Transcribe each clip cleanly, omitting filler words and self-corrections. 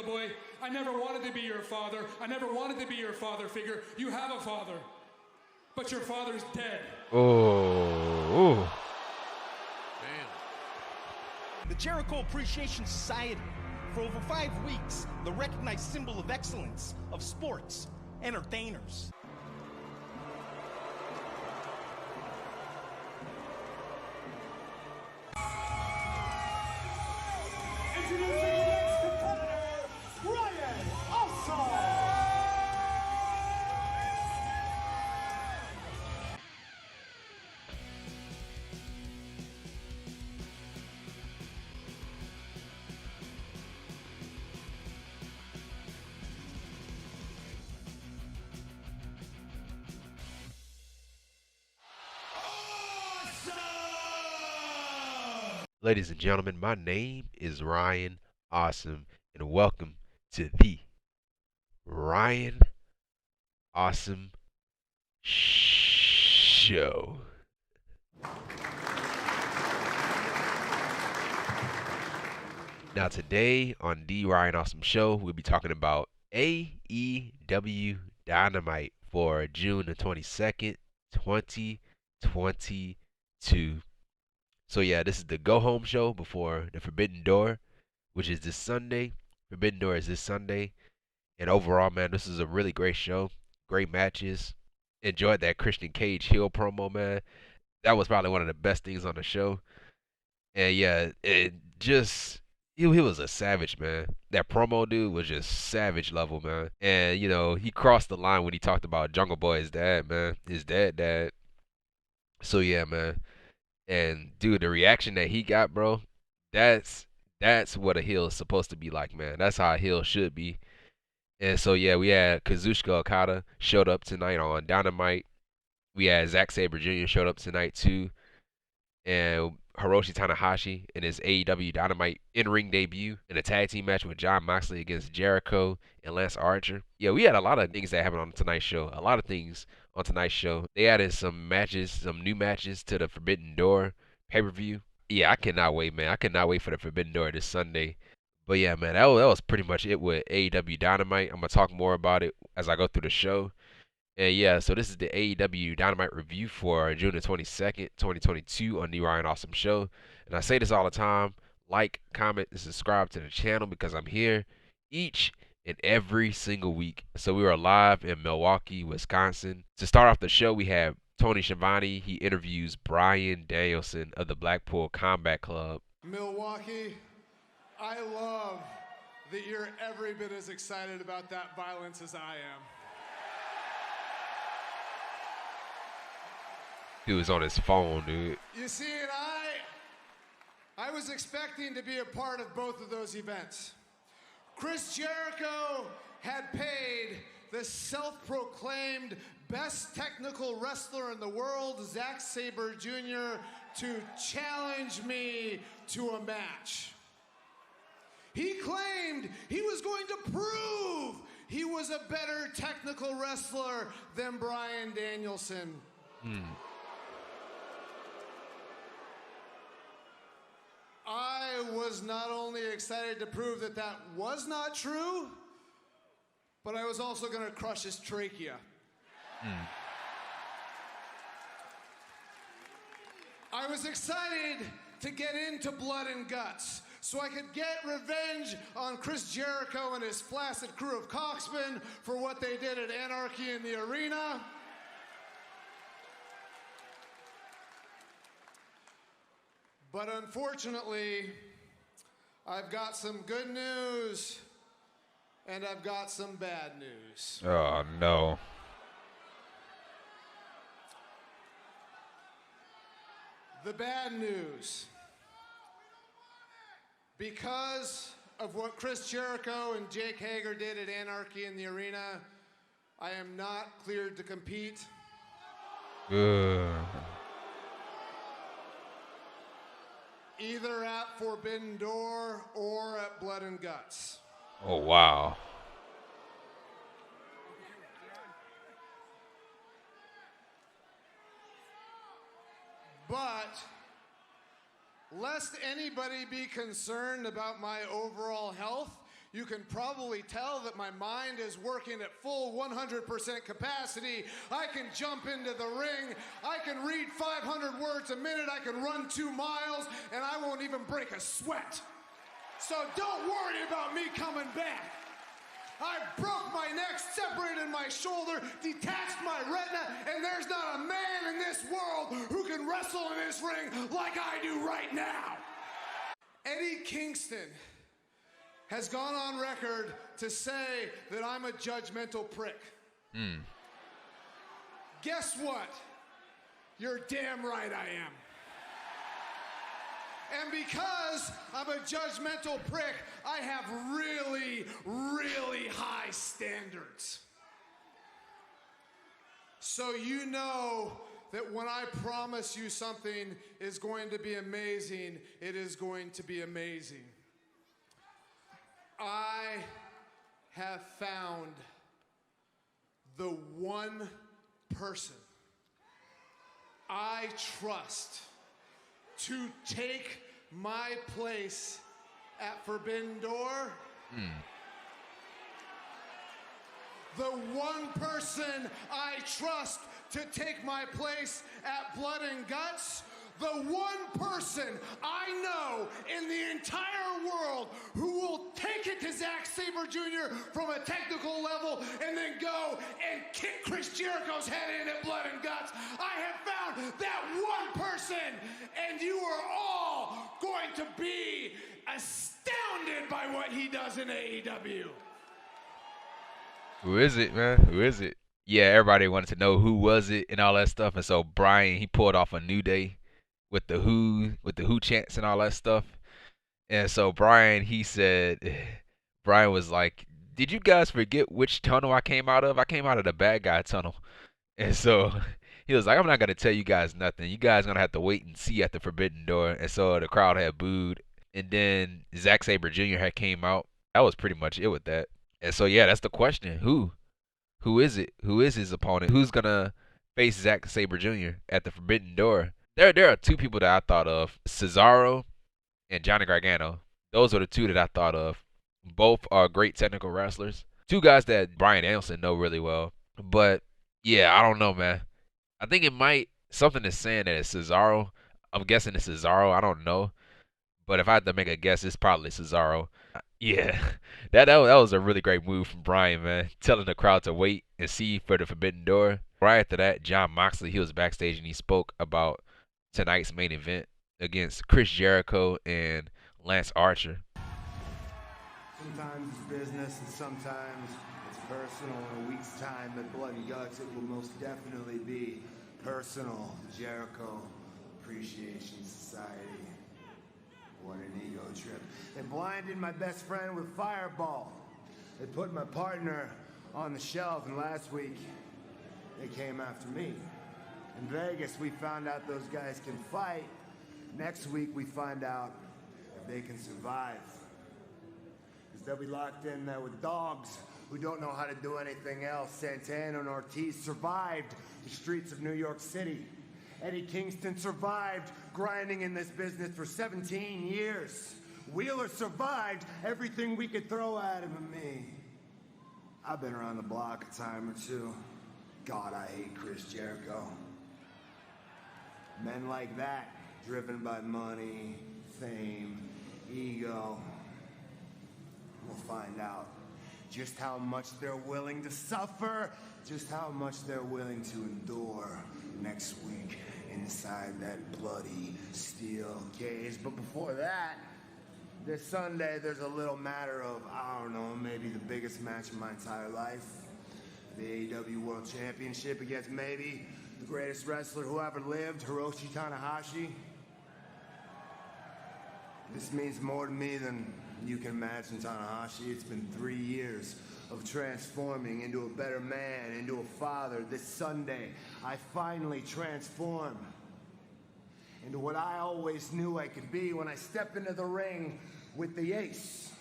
boy. I never wanted to be your father. I never wanted to be your father figure. You have a father, but your father's dead. Oh. Man. The Jericho Appreciation Society, for over 5 weeks, the recognized symbol of excellence of sports entertainers. Introducing the next competitor, Bryan Danielson. Ladies and gentlemen, my name is Ryan Awesome, and welcome to the Ryan Awesome Show. Now today on the Ryan Awesome Show, we'll be talking about AEW Dynamite for June the 22nd, 2022. So yeah, this is the go-home show before the Forbidden Door, which is this Sunday. Forbidden Door is this Sunday. And overall, man, this is a really great show. Great matches. Enjoyed that Christian Cage heel promo, man. That was probably one of the best things on the show. And yeah, he was a savage, man. That promo dude was just savage level, man. And, you know, he crossed the line when he talked about Jungle Boy's dad, man. His dad. So yeah, man. And dude, the reaction that he got, bro, that's what a heel is supposed to be like, man. That's how a heel should be. And so yeah, we had Kazuchika Okada showed up tonight on Dynamite. We had Zack Sabre Jr. showed up tonight too. And Hiroshi Tanahashi in his AEW Dynamite in-ring debut in a tag team match with Jon Moxley against Jericho and Lance Archer. Yeah, we had a lot of things that happened on tonight's show. A lot of things on tonight's show. They added some matches, some new matches to the Forbidden Door pay-per-view. Yeah, I cannot wait, man. I cannot wait for the Forbidden Door this Sunday. But yeah, man, that was pretty much it with AEW Dynamite. I'm going to talk more about it as I go through the show. And yeah, so this is the AEW Dynamite review for June the 22nd, 2022 on the Ryan Awesome Show. And I say this all the time. Like, comment, and subscribe to the channel because I'm here each and every single week. So we were live in Milwaukee, Wisconsin. To start off the show, we have Tony Schiavone. He interviews Bryan Danielson of the Blackpool Combat Club. Milwaukee, I love that you're every bit as excited about that violence as I am. He was on his phone, dude. You see, and I was expecting to be a part of both of those events. Chris Jericho had paid the self-proclaimed best technical wrestler in the world, Zack Sabre Jr., to challenge me to a match. He claimed he was going to prove he was a better technical wrestler than Bryan Danielson. I was not only excited to prove that that was not true, but I was also going to crush his trachea. I was excited to get into blood and guts so I could get revenge on Chris Jericho and his flaccid crew of cocksmen for what they did at Anarchy in the Arena. But unfortunately, I've got some good news and I've got some bad news. Oh, no. The bad news. Because of what Chris Jericho and Jake Hager did at Anarchy in the Arena, I am not cleared to compete. Either at Forbidden Door or at Blood and Guts. Oh, wow. But, lest anybody be concerned about my overall health, You can probably tell that my mind is working at full 100% capacity. I can jump into the ring. I can read 500 words a minute. I can run 2 miles, and I won't even break a sweat. So don't worry about me coming back. I broke my neck, separated my shoulder, detached my retina, and there's not a man in this world who can wrestle in this ring like I do right now. Eddie Kingston has gone on record to say that I'm a judgmental prick. Guess what? You're damn right I am. And because I'm a judgmental prick, I have really, really high standards. So you know that when I promise you something is going to be amazing, it is going to be amazing. I have found the one person I trust to take my place at Forbidden Door. The one person I trust to take my place at Blood and Guts. The one person I know in the entire world who will take it to Zack Sabre Jr. from a technical level and then go and kick Chris Jericho's head in at Blood and Guts. I have found that one person, and you are all going to be astounded by what he does in AEW. Who is it, man? Who is it? Yeah, everybody wanted to know who was it and all that stuff, and so Bryan, he pulled off a New Day with the who chants and all that stuff. And so Bryan, he said, Bryan was like, did you guys forget which tunnel I came out of? I came out of the bad guy tunnel. And so he was like, I'm not going to tell you guys nothing. You guys going to have to wait and see at the Forbidden Door. And so the crowd had booed. And then Zack Sabre Jr. had came out. That was pretty much it with that. And so, yeah, that's the question. Who is it? Who is his opponent? Who's going to face Zack Sabre Jr. at the Forbidden Door? There are 2 people that I thought of, Cesaro and Johnny Gargano. Those are the 2 that I thought of. Both are great technical wrestlers. 2 guys that Bryan Danielson know really well. But, yeah, I don't know, man. I think it might, something is saying that it's Cesaro. I'm guessing it's Cesaro. I don't know. But if I had to make a guess, it's probably Cesaro. Yeah, that was a really great move from Bryan, man. Telling the crowd to wait and see for the Forbidden Door. Right after that, Jon Moxley, he was backstage and he spoke about tonight's main event against Chris Jericho and Lance Archer. Sometimes it's business and sometimes it's personal. In a week's time at Blood and Guts, it will most definitely be personal. Jericho Appreciation Society. What an ego trip. They blinded my best friend with Fireball. They put my partner on the shelf, and last week they came after me. In Vegas, we found out those guys can fight. Next week, we find out if they can survive. Because they'll be locked in there with dogs who don't know how to do anything else. Santana and Ortiz survived the streets of New York City. Eddie Kingston survived grinding in this business for 17 years. Wheeler survived everything we could throw at him and me. I've been around the block a time or 2. God, I hate Chris Jericho. Men like that, driven by money, fame, ego. We'll find out just how much they're willing to suffer, just how much they're willing to endure next week inside that bloody steel cage. But before that, this Sunday, there's a little matter of, I don't know, maybe the biggest match of my entire life. The AEW World Championship against maybe the greatest wrestler who ever lived, Hiroshi Tanahashi. This means more to me than you can imagine, Tanahashi. It's been 3 years of transforming into a better man, into a father. This Sunday, I finally transform into what I always knew I could be when I step into the ring with the ace.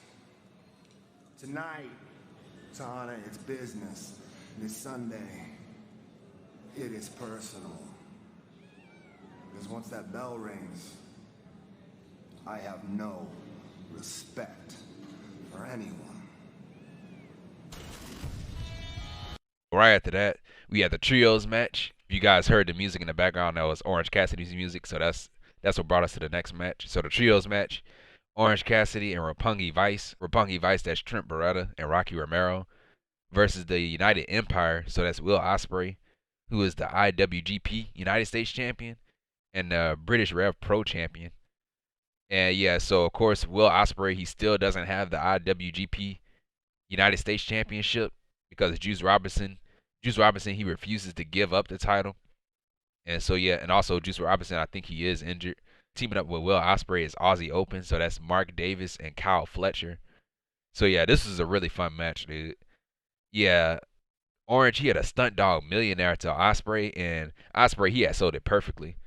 Tonight, Tana, it's business. This Sunday, it is personal. Because once that bell rings, I have no respect for anyone. right after that, we had the trios match. If you guys heard the music in the background, that was Orange Cassidy's music. So that's what brought us to the next match. So the trios match, Orange Cassidy and Roppongi Vice. Roppongi Vice, that's Trent Baretta and Rocky Romero, versus the United Empire. So that's Will Ospreay, who is the IWGP United States champion and the British Rev Pro champion. And yeah, so of course Will Ospreay, he still doesn't have the IWGP United States championship because Juice Robinson, he refuses to give up the title. And so yeah, and also Juice Robinson, I think he is injured. Teaming up with Will Ospreay is Aussie Open, so that's Mark Davis and Kyle Fletcher. So yeah, this is a really fun match, dude. Yeah, Orange, he had a stunt dog millionaire to Ospreay, and Ospreay, he had sold it perfectly.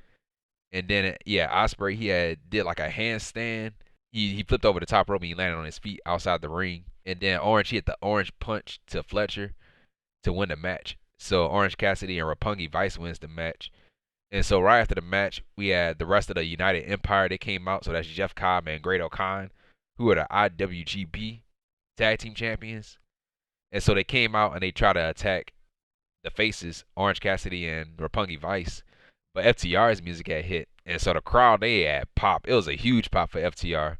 And then yeah, Ospreay, he did like a handstand. He flipped over the top rope and he landed on his feet outside the ring. And then Orange, he hit the orange punch to Fletcher to win the match. So Orange Cassidy and Roppongi Vice wins the match. And so right after the match, we had the rest of the United Empire. They came out. So that's Jeff Cobb and Great O'Khan, who are the IWGP Tag Team Champions. And so they came out and they tried to attack the faces, Orange Cassidy and Roppongi Vice. But FTR's music had hit. And so the crowd, they had pop. It was a huge pop for FTR.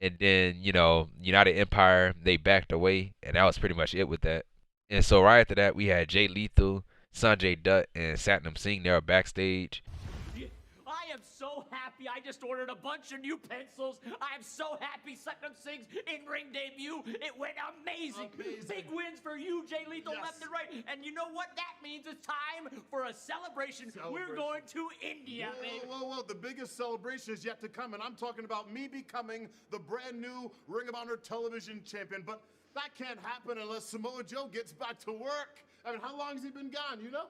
And then, you know, United Empire, they backed away. And that was pretty much it with that. And so right after that, we had Jay Lethal, Sanjay Dutt, and Satnam Singh. They were backstage. I am so happy. I just ordered a bunch of new pencils. I am so happy Satnam Singh's in-ring debut. It went amazing. Big wins for you, Jay Lethal, left and right. And you know what that means? It's time for a celebration. We're going to India, baby. Whoa. The biggest celebration is yet to come, and I'm talking about me becoming the brand new Ring of Honor television champion. But that can't happen unless Samoa Joe gets back to work. I mean, how long has he been gone, you know?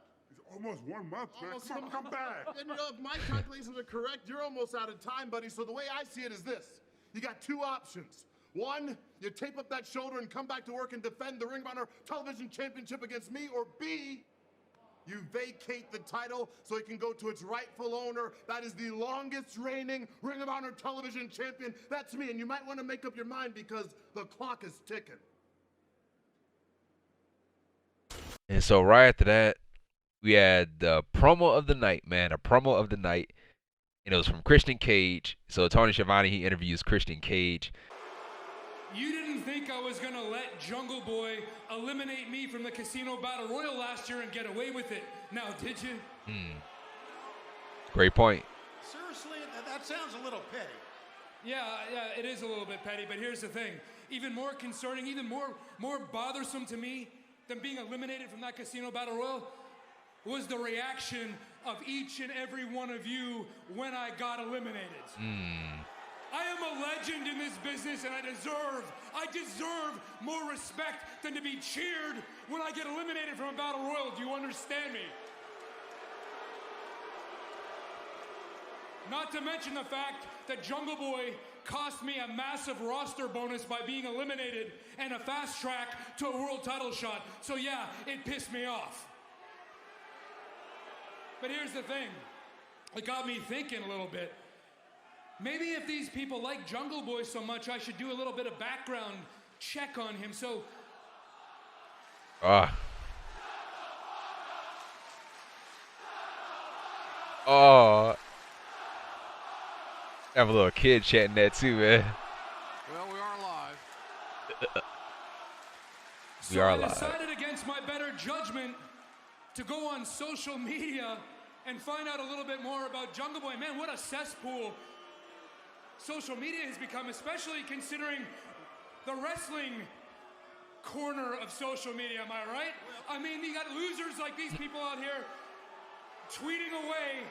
Almost 1 month, man. Come back. And you know, if my calculations are correct, you're almost out of time, buddy. So the way I see it is this. You got two options. One, you tape up that shoulder and come back to work and defend the Ring of Honor Television Championship against me. Or B, you vacate the title so it can go to its rightful owner. That is the longest reigning Ring of Honor Television Champion. That's me. And you might want to make up your mind because the clock is ticking. And so right after that, we had the promo of the night, man. A promo of the night. And it was from Christian Cage. So Tony Schiavone, he interviews Christian Cage. You didn't think I was going to let Jungle Boy eliminate me from the Casino Battle Royal last year and get away with it. Now, did you? Great point. Seriously, that sounds a little petty. Yeah, it is a little bit petty, but here's the thing. Even more concerning, even more bothersome to me than being eliminated from that Casino Battle Royal was the reaction of each and every one of you when I got eliminated. I am a legend in this business, and I deserve more respect than to be cheered when I get eliminated from a Battle Royal. Do you understand me? Not to mention the fact that Jungle Boy cost me a massive roster bonus by being eliminated and a fast track to a world title shot. So yeah, it pissed me off. But here's the thing. It got me thinking a little bit. Maybe if these people like Jungle Boy so much, I should do a little bit of background check on him. So have a little kid chatting that too, man. Well, we are live. We are I live. decided against my better judgment to go on social media and find out a little bit more about Jungle Boy. Man, what a cesspool social media has become, especially considering the wrestling corner of social media, am I right? I mean, you got losers like these people out here tweeting away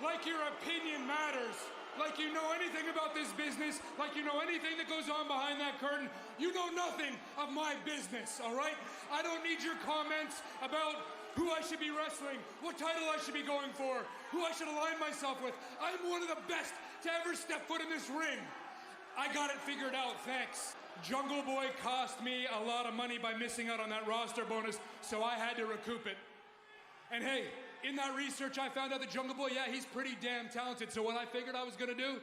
like your opinion matters, like you know anything about this business, like you know anything that goes on behind that curtain. You know nothing of my business, all right? I don't need your comments about who I should be wrestling, what title I should be going for, who I should align myself with. I'm one of the best to ever step foot in this ring. I got it figured out, thanks. Jungle Boy cost me a lot of money by missing out on that roster bonus, so I had to recoup it. And hey, in that research, I found out that Jungle Boy, yeah, he's pretty damn talented. So what I figured I was gonna do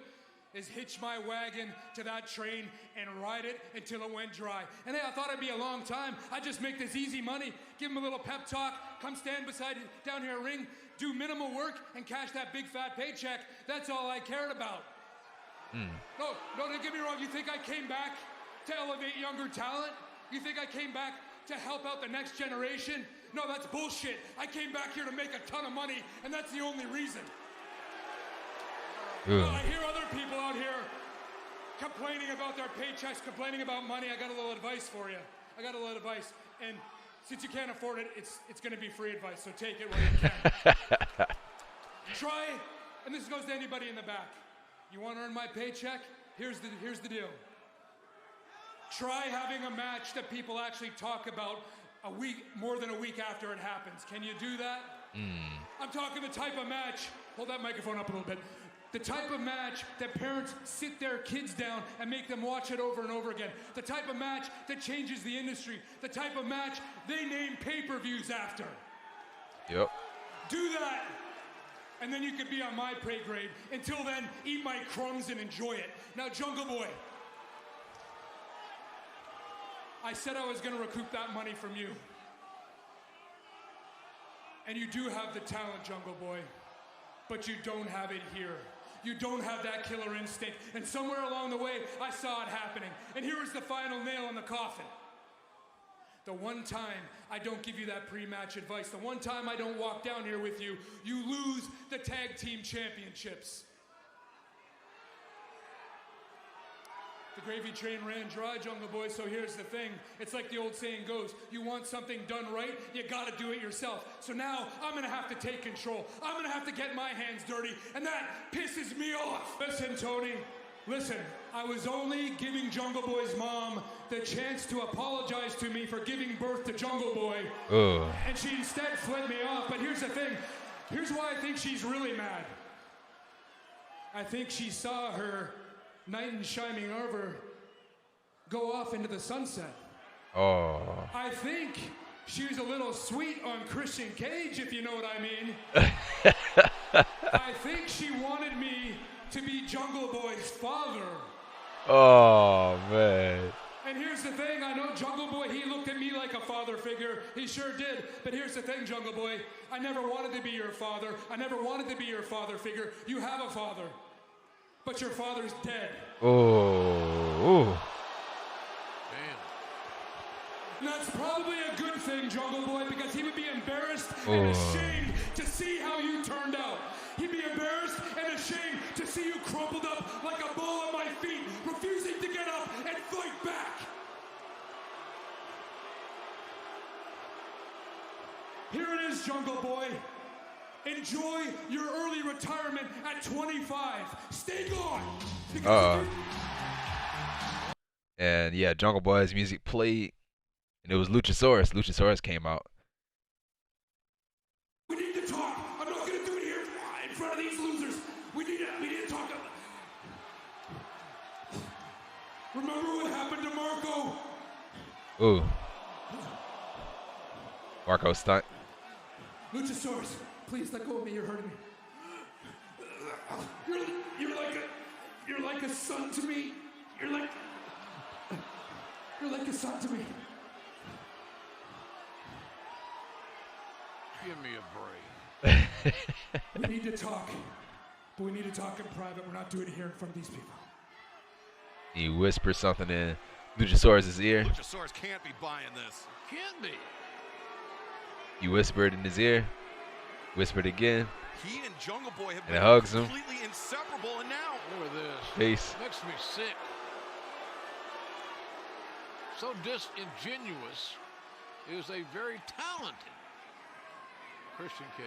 is hitch my wagon to that train and ride it until it went dry. And hey, I thought it'd be a long time. I'd just make this easy money, give him a little pep talk, come stand beside down here ring, do minimal work, and cash that big fat paycheck. That's all I cared about. No, don't get me wrong. You think I came back to elevate younger talent? You think I came back to help out the next generation? No, that's bullshit. I came back here to make a ton of money, and that's the only reason. Well, I hear other people out here complaining about their paychecks, complaining about money. I got a little advice for you. I got a little advice, and since you can't afford it, it's going to be free advice, so take it where you can. Try, and this goes to anybody in the back. You want to earn my paycheck? Here's the deal. Try having a match that people actually talk about more than a week after it happens. Can you do that? I'm talking the type of match, hold that microphone up a little bit. The type of match that parents sit their kids down and make them watch it over and over again. The type of match that changes the industry. The type of match they name pay-per-views after. Yep. Do that, and then you could be on my pay grade. Until then, eat my crumbs and enjoy it. Now, Jungle Boy, I said I was going to recoup that money from you. And you do have the talent, Jungle Boy, but you don't have it here. You don't have that killer instinct. And somewhere along the way, I saw it happening. And here is the final nail in the coffin. The one time I don't give you that pre-match advice, the one time I don't walk down here with you, you lose the tag team championships. The gravy train ran dry, Jungle Boy, so here's the thing. It's like the old saying goes, you want something done right, you gotta do it yourself. So now, I'm gonna have to take control. I'm gonna have to get my hands dirty, and that pisses me off. Listen, Tony, listen, I was only giving Jungle Boy's mom the chance to apologize to me for giving birth to Jungle Boy. And she instead fled me off, but here's the thing. Here's why I think she's really mad. I think she saw her knight in shining armor go off into the sunset. I think she was a little sweet on Christian Cage, if you know what I mean. I think she wanted me to be Jungle Boy's father. Oh, man. And here's the thing, I know Jungle Boy, he looked at me like a father figure. He sure did. But here's the thing, Jungle Boy, I never wanted to be your father. I never wanted to be your father figure. You have a father. But your father's dead. Oh. Damn. And that's probably a good thing, Jungle Boy, because he would be embarrassed and ashamed to see how you turned out. He'd be embarrassed and ashamed to see you crumpled up like a ball at my feet, refusing to get up and fight back. Here it is, Jungle Boy. Enjoy your early retirement at 25. Stay gone. And yeah, Jungle Boy's music played, and it was Luchasaurus. Luchasaurus came out. We need to talk. I'm not going to do it here in front of these losers. We need to talk. Remember what happened to Marco? Ooh. Marco stunt. Luchasaurus, please let go of me. You're hurting me. You're like a son to me. You're like a son to me. Give me a break. We need to talk, but we need to talk in private. We're not doing it here in front of these people. He whispered something in Luchasaurus' ear. Luchasaurus can't be buying this. Can't be. He whispered in his ear. Whispered again. He and Jungle Boy have and been hugs him. completely inseparable, and now look at this. Face. Makes me sick. So disingenuous is a very talented Christian Cage.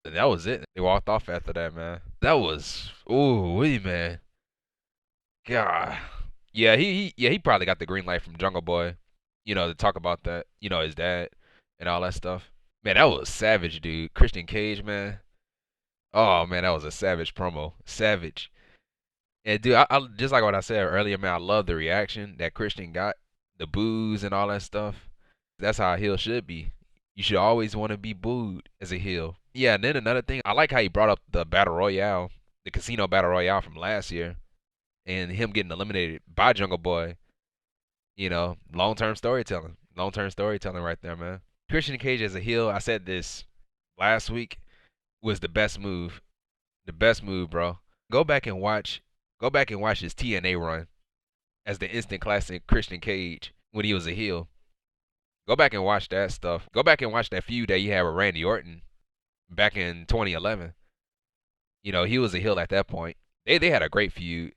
And that was it. They walked off after that, man. That was man. God. Yeah, he probably got the green light from Jungle Boy, to talk about that, his dad and all that stuff. Man, that was savage, dude. Christian Cage, man. Oh man, that was a savage promo. Savage. And dude, I just like what I said earlier, man, I love the reaction that Christian got, the boos and all that stuff. That's how a heel should be. You should always want to be booed as a heel. Yeah, and then another thing, I like how he brought up the Battle Royale the Casino Battle Royale from last year, and him getting eliminated by Jungle Boy. You know, long-term storytelling. Long-term storytelling right there, man. Christian Cage as a heel, I said this last week, was the best move. The best move, bro. Go back and watch his TNA run as the instant classic Christian Cage when he was a heel. Go back and watch that stuff. Go back and watch that feud that he had with Randy Orton back in 2011. You know, he was a heel at that point. They had a great feud.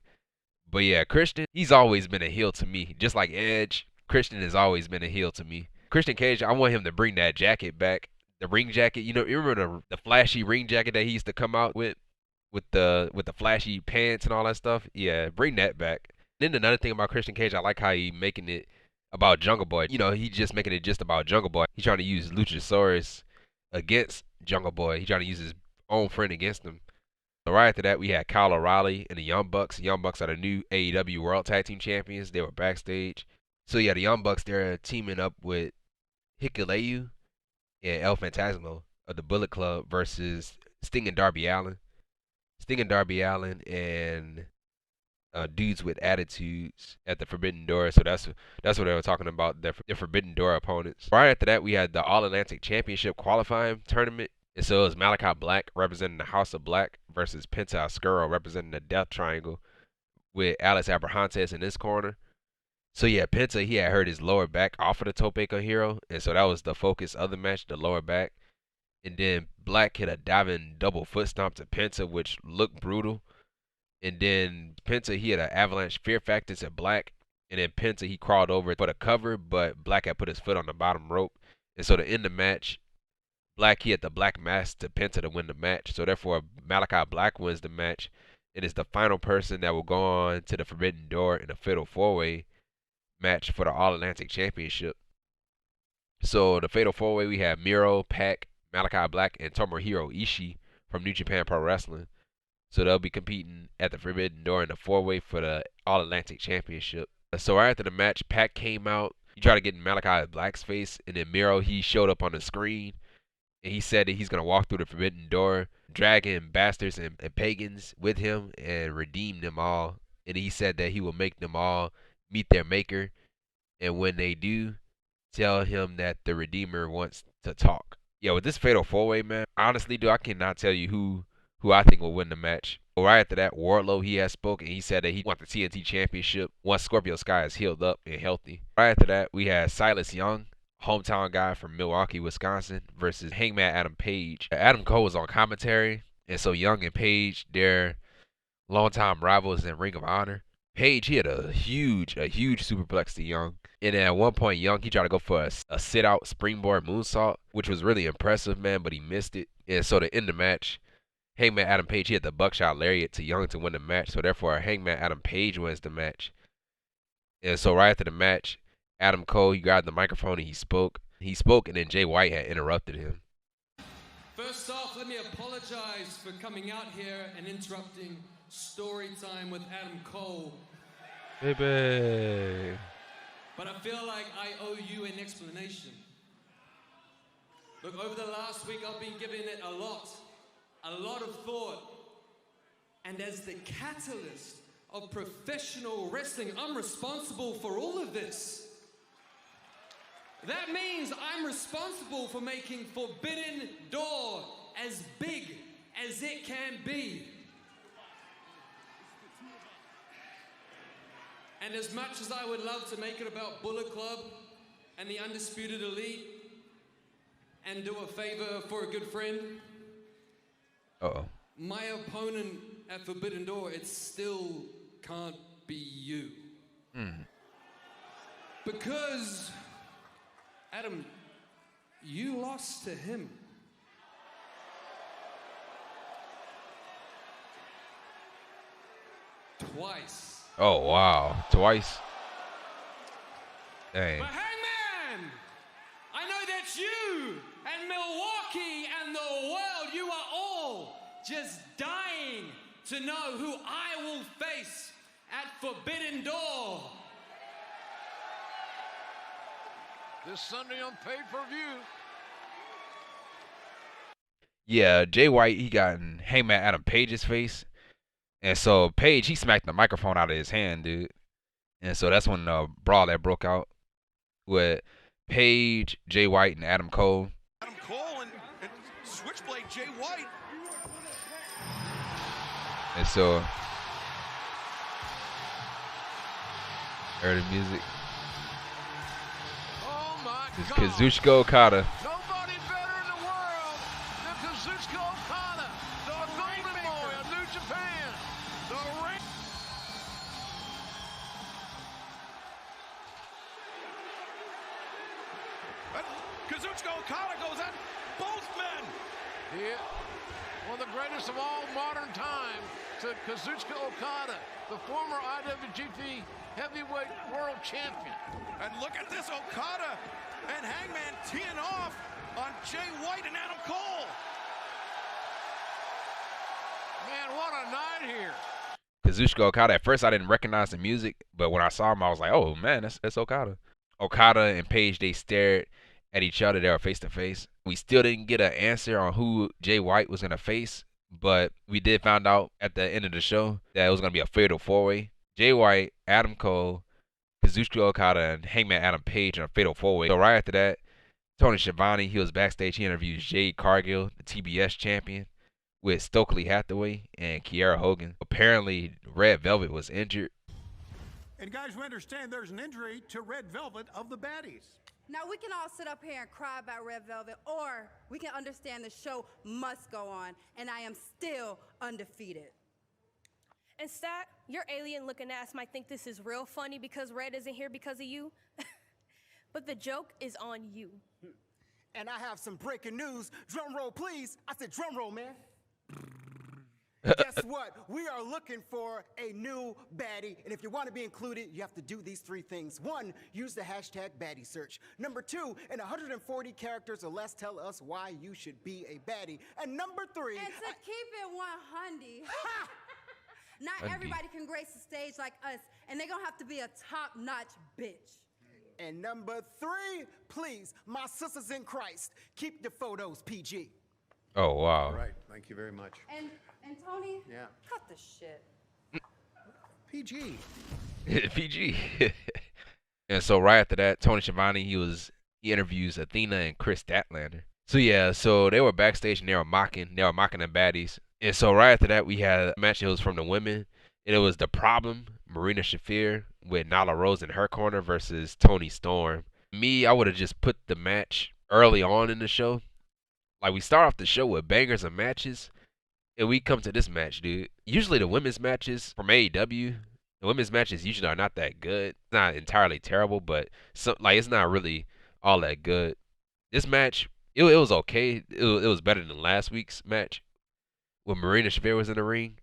But yeah, Christian, he's always been a heel to me. Just like Edge, Christian has always been a heel to me. Christian Cage, I want him to bring that jacket back. The ring jacket. You know, you remember the flashy ring jacket that he used to come out with the flashy pants and all that stuff? Yeah, bring that back. Then another thing about Christian Cage, I like how he making it about Jungle Boy. You know, he's just making it just about Jungle Boy. He's trying to use Luchasaurus against Jungle Boy. He's trying to use his own friend against him. So right after that, we had Kyle O'Reilly and the Young Bucks. The Young Bucks are the new AEW World Tag Team Champions. They were backstage. So yeah, the Young Bucks, they're teaming up with Hikuleu and El Phantasmo of the Bullet Club versus Sting and Darby Allin. Sting and Darby Allin and dudes with attitudes at the Forbidden Door. So that's what they were talking about, their Forbidden Door opponents. Right after that, we had the All Atlantic Championship qualifying tournament. And so it was Malakai Black representing the House of Black versus Penta Oscuro representing the Death Triangle with Alex Abrahantes in this corner. So yeah, Penta, he had hurt his lower back off of the Tope con Hero, and so that was the focus of the match, the lower back. And then Black hit a diving double foot stomp to Penta, which looked brutal. And then Penta, he had an avalanche fear factor to Black. And then Penta, he crawled over for the cover, but Black had put his foot on the bottom rope. And so to end the match, Black, he had the Black Mask to Penta to win the match. So therefore, Malakai Black wins the match. It is the final person that will go on to the Forbidden Door in a Fatal 4-Way match for the All Atlantic Championship. So the Fatal 4-Way, we have Miro, Pac, Malakai Black, and Tomohiro Ishii from New Japan Pro Wrestling. So they'll be competing at the Forbidden Door in the 4-Way for the All Atlantic Championship. So right after the match, Pac came out. He tried to get in Malakai Black's face, and then Miro, he showed up on the screen. And he said that he's going to walk through the Forbidden Door, dragging bastards and pagans with him and redeem them all. And he said that he will make them all meet their maker. And when they do, tell him that the Redeemer wants to talk. Yeah, with this Fatal 4-Way, man, honestly, dude, I cannot tell you who I think will win the match. But right after that, Wardlow, he has spoken. He said that he wants the TNT Championship once Scorpio Sky is healed up and healthy. Right after that, we had Silas Young, hometown guy from Milwaukee, Wisconsin, versus Hangman Adam Page. Adam Cole was on commentary, and so Young and Page, they're longtime rivals in Ring of Honor. Page, he had a huge superplex to Young. And then at one point, Young, he tried to go for a sit-out springboard moonsault, which was really impressive, man, but he missed it. And so to end the match, Hangman Adam Page, he had the buckshot lariat to Young to win the match. So therefore, Hangman Adam Page wins the match. And so right after the match, Adam Cole, he grabbed the microphone and he spoke. He spoke, and then Jay White had interrupted him. First off, let me apologize for coming out here and interrupting story time with Adam Cole. Baby. But I feel like I owe you an explanation. Look, over the last week, I've been giving it a lot of thought. And as the catalyst of professional wrestling, I'm responsible for all of this. That means I'm responsible for making Forbidden Door as big as it can be. And as much as I would love to make it about Bullet Club and the Undisputed Elite and do a favor for a good friend, my opponent at Forbidden Door, it still can't be you. Because, Adam, you lost to him. Twice. Oh, wow. Twice? Dang. But Hangman, I know that you and Milwaukee and the world, you are all just dying to know who I will face at Forbidden Door. This Sunday on pay-per-view. Yeah, Jay White, he got in Hangman Adam Page's face. And so Paige, he smacked the microphone out of his hand, dude. And so that's when the brawl that broke out with Paige, Jay White, and Adam Cole. Adam Cole and Switchblade Jay White. And so, heard the music. Oh my It's God. Kazuchika Okada. Nobody better in the world than Kazuchika Okada, the golden boy of New Japan. The ring. Kazuchika Okada goes at both men. Yeah. One of the greatest of all modern time to Kazuchika Okada, the former IWGP Heavyweight World Champion. And look at this, Okada and Hangman teeing off on Jay White and Adam Cole. Man, what a night here. Kazuchika Okada. At first, I didn't recognize the music, but when I saw him, I was like, "Oh man, that's Okada." Okada and Paige, they stared at each other. They were face to face. We still didn't get an answer on who Jay White was gonna face, but we did find out at the end of the show that it was gonna be a fatal four-way: Jay White, Adam Cole, Kazuchika Okada, and Hangman Adam Page in a fatal four-way. So right after that, Tony Schiavone, he was backstage. He interviewed Jade Cargill, the TBS champion, with Stokely Hathaway and Kiera Hogan. Apparently, Red Velvet was injured. And guys, we understand there's an injury to Red Velvet of the Baddies. Now, we can all sit up here and cry about Red Velvet, or we can understand the show must go on, and I am still undefeated. And Stack, your alien-looking ass might think this is real funny because Red isn't here because of you, but the joke is on you. And I have some breaking news. Drum roll, please. I said drum roll, man. Guess what? We are looking for a new baddie, and if you want to be included, you have to do these three things. 1, use the hashtag baddie search. Number 2, in 140 characters or less, tell us why you should be a baddie. And number 3, and to keep it 100, not everybody can grace the stage like us, and they're gonna have to be a top-notch bitch. And number 3, please, my sisters in Christ, keep your photos PG. Oh wow! All right, thank you very much. And Tony, yeah, cut the shit. PG. PG. And so right after that, Tony Schiavone, he interviews Athena and Kris Statlander. So yeah, so they were backstage and they were mocking the baddies. And so right after that, we had a match. It was from the women, and it was The Problem, Marina Shafir with Nyla Rose in her corner versus Toni Storm. Me, I would have just put the match early on in the show. Like, we start off the show with bangers of matches, and we come to this match, dude. Usually the women's matches from AEW, the women's matches usually are not that good. It's not entirely terrible, but it's not really all that good. This match, it was okay. It was better than last week's match when Marina Shafir was in the ring.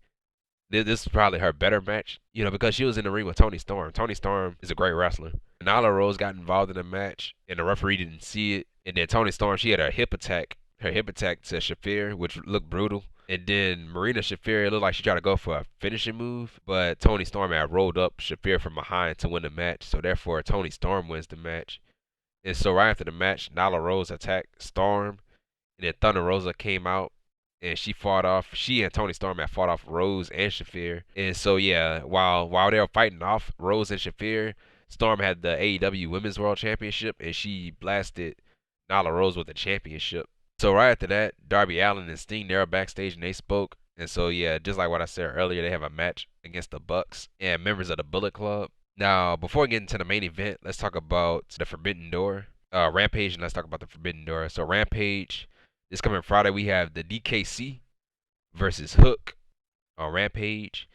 This is probably her better match, because she was in the ring with Toni Storm. Toni Storm is a great wrestler. Nyla Rose got involved in the match, and the referee didn't see it. And then Toni Storm, she had a hip attack to Shafir, which looked brutal. And then Marina Shafir, it looked like she tried to go for a finishing move, but Toni Storm had rolled up Shafir from behind to win the match. So therefore, Toni Storm wins the match. And so right after the match, Nyla Rose attacked Storm, and then Thunder Rosa came out, and she and Toni Storm had fought off Rose and Shafir. And so yeah, while they were fighting off Rose and Shafir, Storm had the AEW Women's World Championship, and she blasted Nyla Rose with the championship. So right after that, Darby Allin and Sting, they were backstage and they spoke. And so yeah, just like what I said earlier, they have a match against the Bucks and members of the Bullet Club. Now, before we get into the main event, let's talk about the Forbidden Door. Rampage, and let's talk about the Forbidden Door. So Rampage, this coming Friday, we have the DKC versus Hook on Rampage.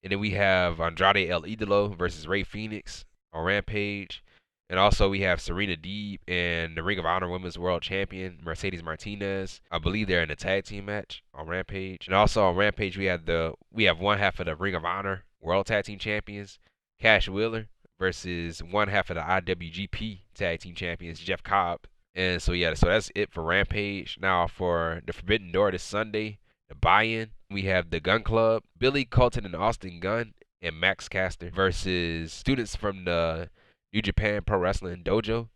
And then we have Andrade El Idolo versus Rey Fenix on Rampage. And also we have Serena Deeb and the Ring of Honor Women's World Champion Mercedes Martinez. I believe they're in a tag team match on Rampage. And also on Rampage we have one half of the Ring of Honor World Tag Team Champions, Cash Wheeler, versus one half of the IWGP Tag Team Champions, Jeff Cobb. And so yeah, so that's it for Rampage. Now for the Forbidden Door this Sunday, the buy-in, we have the Gun Club, Billy Colton and Austin Gunn, and Max Caster versus students from the New Japan Pro Wrestling Dojo.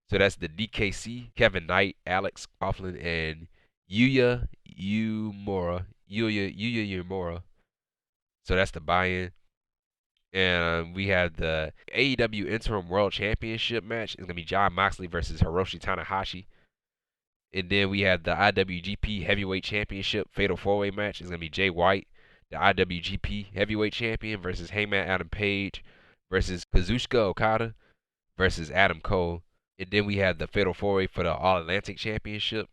So that's the DKC, Kevin Knight, Alex Coughlin, and Yuya Uemura. So that's the buy-in. And we have the AEW Interim World Championship match. It's going to be Jon Moxley versus Hiroshi Tanahashi. And then we have the IWGP Heavyweight Championship Fatal 4-Way match. It's going to be Jay White, the IWGP Heavyweight Champion, versus Hangman Adam Page versus Kazuchika Okada versus Adam Cole. And then we have the Fatal 4-Way for the All-Atlantic Championship.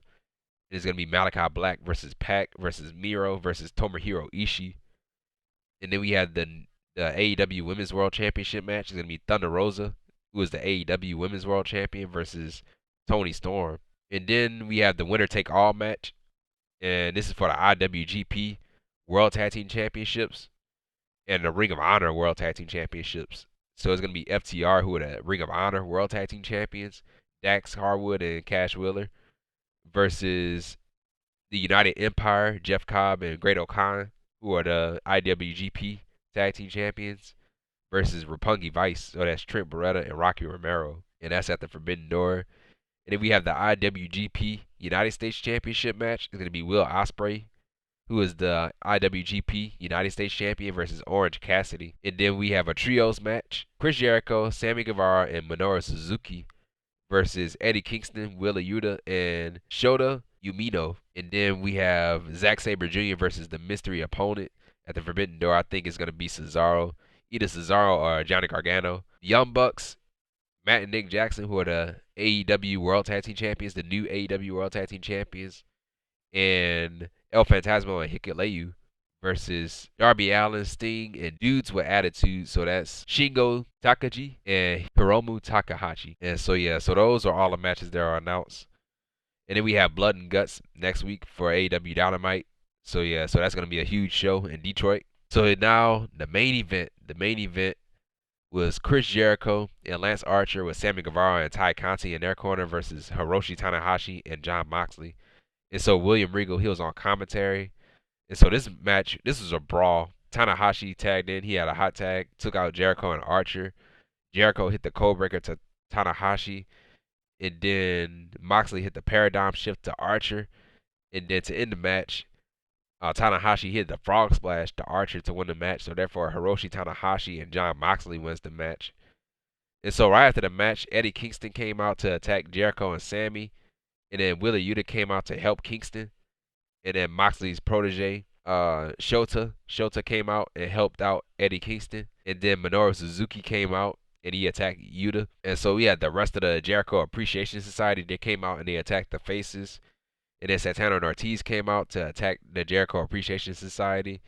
It's going to be Malakai Black versus Pac versus Miro versus Tomohiro Ishii. And then we have the AEW Women's World Championship match. It's going to be Thunder Rosa, who is the AEW Women's World Champion, versus Toni Storm. And then we have the winner take all match. And this is for the IWGP World Tag Team Championships and the Ring of Honor World Tag Team Championships. So it's going to be FTR, who are the Ring of Honor World Tag Team Champions, Dax Harwood and Cash Wheeler, versus the United Empire, Jeff Cobb and Great O'Khan, who are the IWGP Tag Team Champions, versus Roppongi Vice. So that's Trent Baretta and Rocky Romero. And that's at the Forbidden Door. And then we have the IWGP United States Championship match. It's going to be Will Ospreay, who is the IWGP United States Champion, versus Orange Cassidy. And then we have a trios match. Chris Jericho, Sammy Guevara, and Minoru Suzuki versus Eddie Kingston, Wheeler Yuta, and Shota Umino. And then we have Zack Sabre Jr. versus the mystery opponent at the Forbidden Door. I think it's going to be Cesaro. Either Cesaro or Johnny Gargano. Young Bucks, Matt and Nick Jackson, who are the AEW World Tag Team Champions, the new AEW World Tag Team Champions, and El Phantasmo and Hikuleu versus Darby Allin, Sting, and Dudes with Attitude. So that's Shingo Takagi and Hiromu Takahashi. And so yeah, so those are all the matches that are announced. And then we have Blood and Guts next week for AEW Dynamite. So yeah, so that's going to be a huge show in Detroit. So now the main event was Chris Jericho and Lance Archer with Sammy Guevara and Ty Conti in their corner versus Hiroshi Tanahashi and Jon Moxley. And so William Regal, he was on commentary. And so this match, this was a brawl. Tanahashi tagged in. He had a hot tag, took out Jericho and Archer. Jericho hit the codebreaker to Tanahashi. And then Moxley hit the paradigm shift to Archer. And then to end the match, Tanahashi hit the frog splash to Archer to win the match. So therefore, Hiroshi Tanahashi and Jon Moxley wins the match. And so right after the match, Eddie Kingston came out to attack Jericho and Sammy. And then Wheeler Yuta came out to help Kingston. And then Moxley's protege, Shota came out and helped out Eddie Kingston. And then Minoru Suzuki came out and he attacked Yuta. And so we had the rest of the Jericho Appreciation Society. They came out and they attacked the faces. And then Santana and Ortiz came out to attack the Jericho Appreciation Society.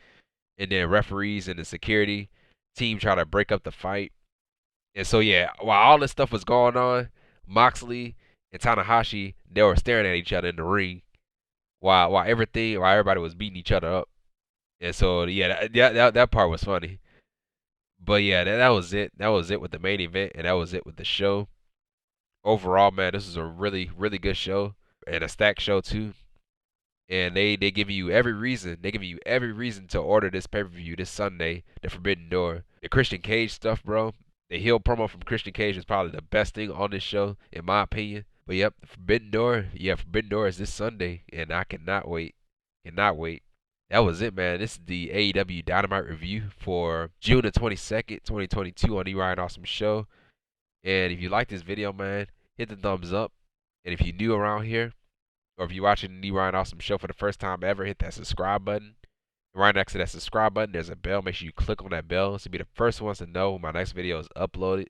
And then referees and the security team tried to break up the fight. And so yeah, while all this stuff was going on, Moxley and Tanahashi, they were staring at each other in the ring while everybody was beating each other up. And so yeah, that part was funny. But yeah, that was it. That was it with the main event, and that was it with the show. Overall, man, this is a really, really good show and a stacked show too. And they give you every reason. They give you every reason to order this pay-per-view this Sunday, the Forbidden Door. The Christian Cage stuff, bro. The heel promo from Christian Cage is probably the best thing on this show, in my opinion. But yep, Forbidden Door. Yeah, Forbidden Door is this Sunday, and I cannot wait. Cannot wait. That was it, man. This is the AEW Dynamite review for June the 22nd, 2022 on the Ryan Awesome Show. And if you like this video, man, hit the thumbs up. And if you're new around here, or if you're watching the Ryan Awesome Show for the first time ever, hit that subscribe button. And right next to that subscribe button, there's a bell. Make sure you click on that bell to be the first ones to know when my next video is uploaded.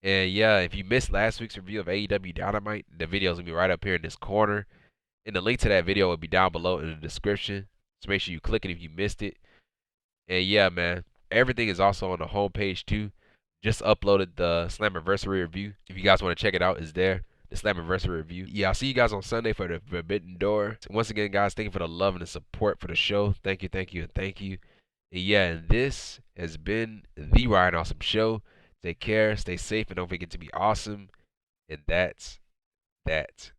And yeah, if you missed last week's review of AEW Dynamite, the video is going to be right up here in this corner. And the link to that video will be down below in the description. So make sure you click it if you missed it. And yeah, man, everything is also on the homepage too. Just uploaded the Slammiversary review. If you guys want to check it out, it's there. The Slammiversary review. Yeah, I'll see you guys on Sunday for the Forbidden Door. Once again, guys, thank you for the love and the support for the show. Thank you, thank you, and thank you. And yeah, and this has been the Ryan Awesome Show. Take care, stay safe, and don't forget to be awesome. And that's that.